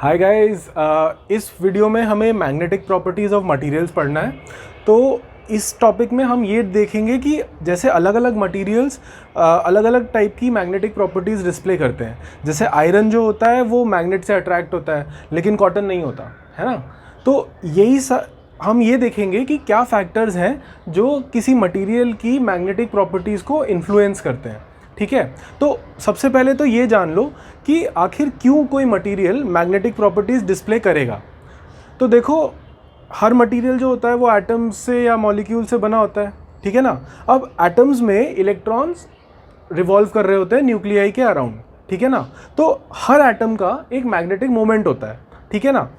Hi guys, इस video में हमें मैग्नेटिक प्रॉपर्टीज़ ऑफ मटेरियल्स पढ़ना है। तो इस टॉपिक में हम ये देखेंगे कि जैसे अलग अलग मटेरियल्स अलग अलग टाइप की मैग्नेटिक प्रॉपर्टीज़ डिस्प्ले करते हैं। जैसे आयरन जो होता है वो मैग्नेट से अट्रैक्ट होता है, लेकिन कॉटन नहीं होता है ना। तो हम ये देखेंगे कि क्या फैक्टर्स हैं जो किसी मटेरियल की मैग्नेटिक प्रॉपर्टीज़ को इन्फ्लुएंस करते हैं। ठीक है, तो सबसे पहले तो ये जान लो कि आखिर क्यों कोई मटेरियल मैग्नेटिक प्रॉपर्टीज़ डिस्प्ले करेगा। तो देखो, हर मटेरियल जो होता है वो एटम्स से या मॉलिक्यूल से बना होता है, ठीक है ना। अब एटम्स में इलेक्ट्रॉन्स रिवॉल्व कर रहे होते हैं न्यूक्लियाई के अराउंड, ठीक है ना। तो हर एटम का एक मैग्नेटिक मोमेंट होता है, ठीक है ना।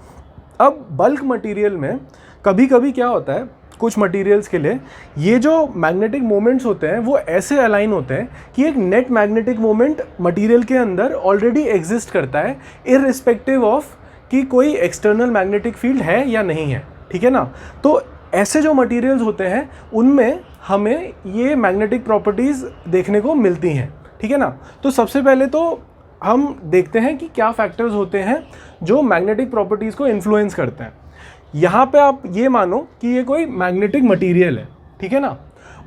अब बल्क मटेरियल में कभी कभी क्या होता है, कुछ मटेरियल्स के लिए ये जो मैग्नेटिक मोमेंट्स होते हैं वो ऐसे अलाइन होते हैं कि एक नेट मैग्नेटिक मोमेंट मटेरियल के अंदर ऑलरेडी एग्जिस्ट करता है, इररिस्पेक्टिव ऑफ कि कोई एक्सटर्नल मैग्नेटिक फील्ड है या नहीं है, ठीक है ना। तो ऐसे जो मटेरियल्स होते हैं उनमें हमें ये मैग्नेटिक प्रॉपर्टीज़ देखने को मिलती हैं, ठीक है ना। तो सबसे पहले तो हम देखते हैं कि क्या फैक्टर्स होते हैं जो मैग्नेटिक प्रॉपर्टीज़ को इन्फ्लुएंस करते हैं। यहाँ पे आप ये मानो कि ये कोई मैग्नेटिक मटेरियल है, ठीक है ना।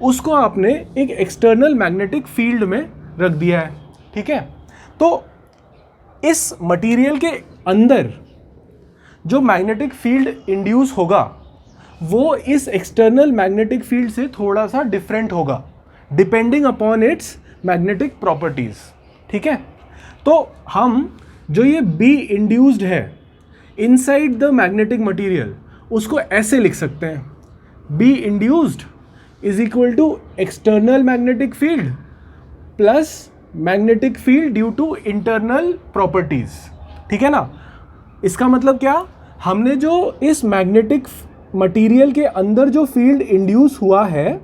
उसको आपने एक एक्सटर्नल मैग्नेटिक फील्ड में रख दिया है, ठीक है। तो इस मटेरियल के अंदर जो मैग्नेटिक फील्ड इंड्यूस होगा वो इस एक्सटर्नल मैग्नेटिक फील्ड से थोड़ा सा डिफरेंट होगा, depending upon its magnetic properties, ठीक है। तो हम जो ये बी इंड्यूस्ड है इनसाइड द मैग्नेटिक मटेरियल उसको ऐसे लिख सकते हैं, B induced is equal to external magnetic field plus magnetic field due to internal properties, ठीक है ना। इसका मतलब क्या, हमने जो इस मैग्नेटिक मटेरियल के अंदर जो फील्ड इंड्यूस हुआ है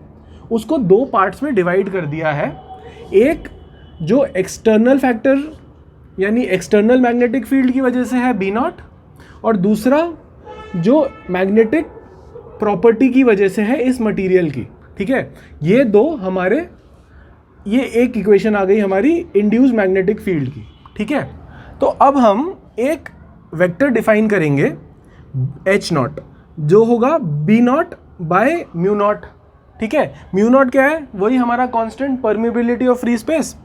उसको दो पार्ट्स में डिवाइड कर दिया है। एक जो एक्सटर्नल फैक्टर यानी एक्सटर्नल मैग्नेटिक फील्ड की वजह से है बी नॉट, और दूसरा जो मैग्नेटिक प्रॉपर्टी की वजह से है इस मटेरियल की, ठीक है। ये दो हमारे, ये एक इक्वेशन आ गई हमारी इंड्यूस मैग्नेटिक फील्ड की, ठीक है। तो अब हम एक वेक्टर डिफाइन करेंगे एच नॉट, जो होगा B naught by mu naught, ठीक है। म्यू नॉट क्या है, वही हमारा constant permeability of free space,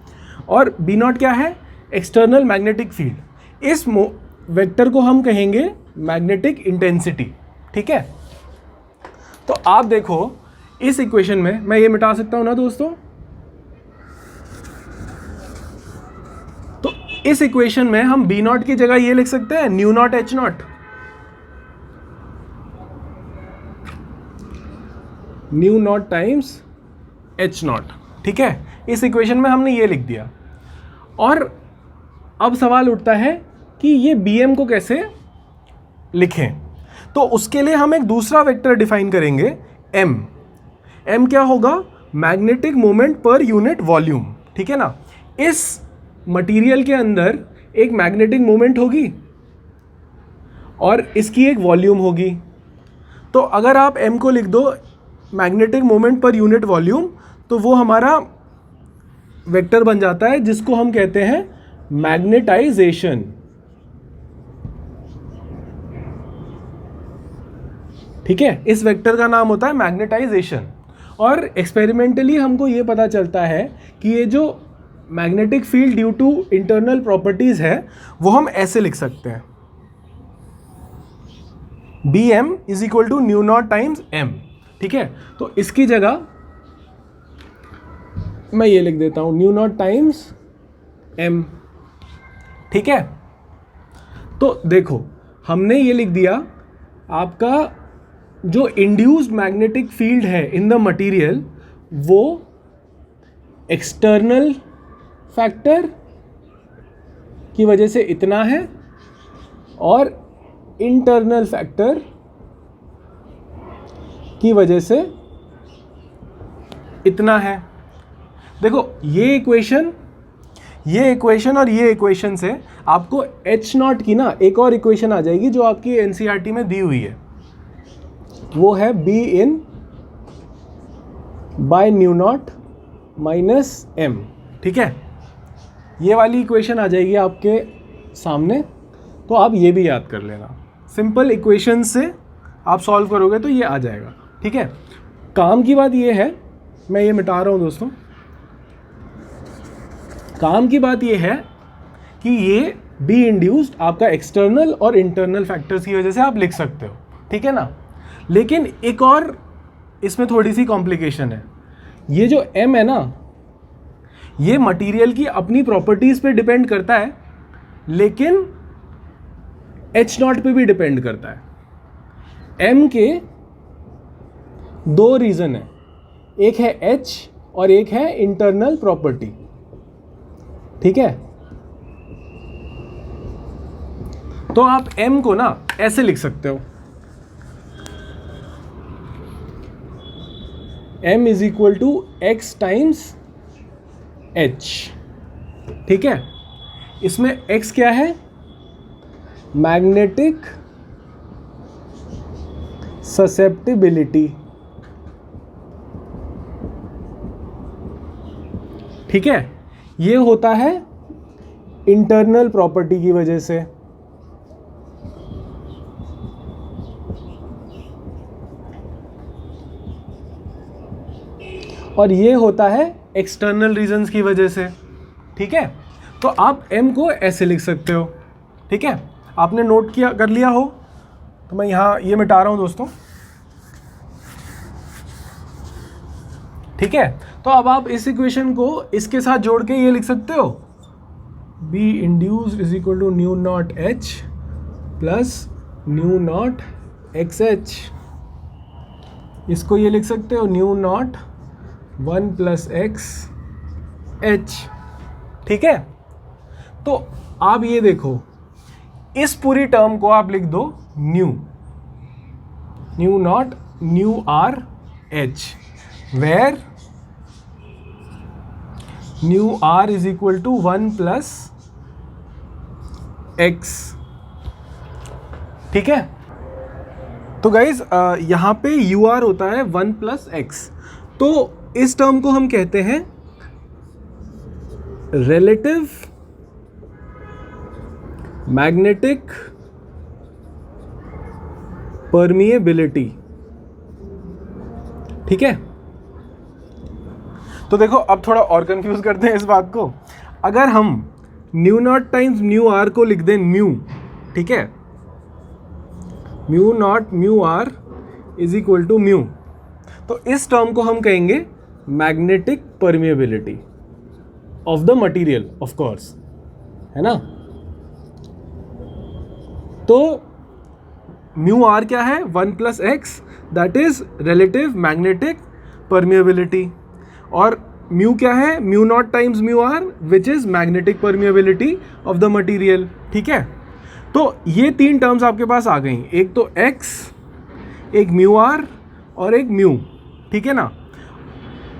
और बी नॉट क्या है, एक्सटर्नल मैग्नेटिक फील्ड। इस वेक्टर को हम कहेंगे मैग्नेटिक इंटेंसिटी, ठीक है। तो आप देखो इस इक्वेशन में, मैं ये मिटा सकता हूं ना दोस्तों। तो इस इक्वेशन में हम बी नॉट की जगह ये लिख सकते हैं new not H not, new naught times H not, ठीक है। इस इक्वेशन में हमने ये लिख दिया। और अब सवाल उठता है कि ये bm को कैसे लिखें। तो उसके लिए हम एक दूसरा वेक्टर डिफाइन करेंगे m। m क्या होगा, magnetic moment per unit volume, ठीक है ना। इस मटेरियल के अंदर एक मैग्नेटिक मोमेंट होगी और इसकी एक वॉल्यूम होगी। तो अगर आप m को लिख दो magnetic moment per unit volume, तो वो हमारा वेक्टर बन जाता है जिसको हम कहते हैं मैग्नेटाइजेशन, ठीक है। इस वेक्टर का नाम होता है मैग्नेटाइजेशन। और एक्सपेरिमेंटली हमको ये पता चलता है कि ये जो magnetic field due to internal properties है वो हम ऐसे लिख सकते हैं, B M is equal to mu naught times M, ठीक है। तो इसकी जगह मैं ये लिख देता हूं न्यू नॉट टाइम्स एम, ठीक है। तो देखो हमने ये लिख दिया, आपका जो इंड्यूस्ड मैग्नेटिक फील्ड है इन द मटेरियल वो एक्सटर्नल फैक्टर की वजह से इतना है और इंटरनल फैक्टर की वजह से इतना है। देखो ये इक्वेशन और ये इक्वेशन से आपको एच नॉट की ना एक और इक्वेशन आ जाएगी जो आपकी एनसीईआरटी में दी हुई है, वो है B in by mu naught minus M, ठीक है। ये वाली इक्वेशन आ जाएगी आपके सामने। तो आप ये भी याद कर लेना, सिंपल इक्वेशन से आप सॉल्व करोगे तो ये आ जाएगा, ठीक है। काम की बात ये है, मैं ये मिटा रहा हूँ दोस्तों, काम की बात ये है कि ये बी इंड्यूस्ड आपका एक्सटर्नल और इंटरनल फैक्टर्स की वजह से आप लिख सकते हो, ठीक है ना। लेकिन एक और इसमें थोड़ी सी कॉम्प्लिकेशन है, ये जो m है ना, ये मटेरियल की अपनी प्रॉपर्टीज पे डिपेंड करता है, लेकिन H0 पे भी डिपेंड करता है। m के दो रीजन है, एक है H और एक है इंटरनल प्रॉपर्टी, ठीक है। तो आप m को ना ऐसे लिख सकते हो, m is equal to X times h, ठीक है। इसमें x क्या है, मैग्नेटिक ससेप्टिबिलिटी, ठीक है। ये होता है इंटरनल प्रॉपर्टी की वजह से, और ये होता है एक्सटर्नल रीजंस की वजह से, ठीक है। तो आप m को ऐसे लिख सकते हो, ठीक है। आपने नोट किया कर लिया हो तो मैं यहाँ ये मिटा रहा हूँ दोस्तों, ठीक है। तो अब आप इस इक्वेशन को इसके साथ जोड़ के ये लिख सकते हो, B induced is equal to mu naught h plus mu naught X H. इसको ये लिख सकते हो mu naught 1 plus X H, ठीक है। तो आप ये देखो, इस पूरी टर्म को आप लिख दो mu naught mu R H, where mu R is equal to 1 plus X, ठीक है। तो गाइज यहाँ पे यू आर होता है 1 प्लस एक्स, तो इस टर्म को हम कहते हैं रिलेटिव मैग्नेटिक परमिएबिलिटी, ठीक है। तो देखो अब थोड़ा और कंफ्यूज करते हैं इस बात को। अगर हम mu naught times mu R को लिख दें म्यू, ठीक है, mu naught mu R is equal to mu, तो इस टर्म को हम कहेंगे magnetic permeability of the material, of course, है ना। तो म्यू आर क्या है, 1 plus X, that is relative magnetic permeability, और म्यू क्या है, mu naught times mu R which is magnetic permeability of the material, ठीक है। तो ये तीन टर्म्स आपके पास आ गई, एक तो एक्स, एक म्यू आर और एक म्यू, ठीक है ना।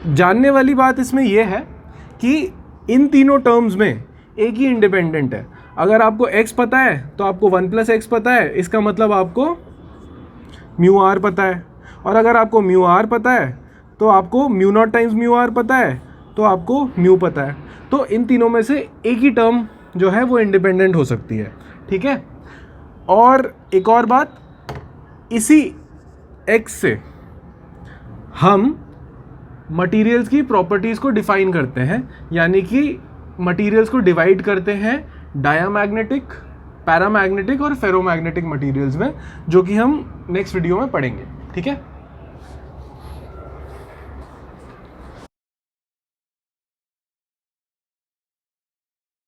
जानने वाली बात इसमें यह है कि इन तीनों टर्म्स में एक ही इंडिपेंडेंट है। अगर आपको x पता है तो आपको 1 प्लस एक्स पता है, इसका मतलब आपको म्यू आर पता है, और अगर आपको म्यू आर पता है तो आपको mu naught times mu R पता है, तो आपको म्यू पता है। तो इन तीनों में से एक ही टर्म जो है वो इंडिपेंडेंट हो सकती है, ठीक है। और एक और बात, इसी x से हम मटेरियल्स की प्रॉपर्टीज़ को डिफाइन करते हैं, यानी कि मटेरियल्स को डिवाइड करते हैं डायामैग्नेटिक, पैरामैग्नेटिक और फेरोमैग्नेटिक मटेरियल्स में, जो कि हम नेक्स्ट वीडियो में पढ़ेंगे, ठीक है।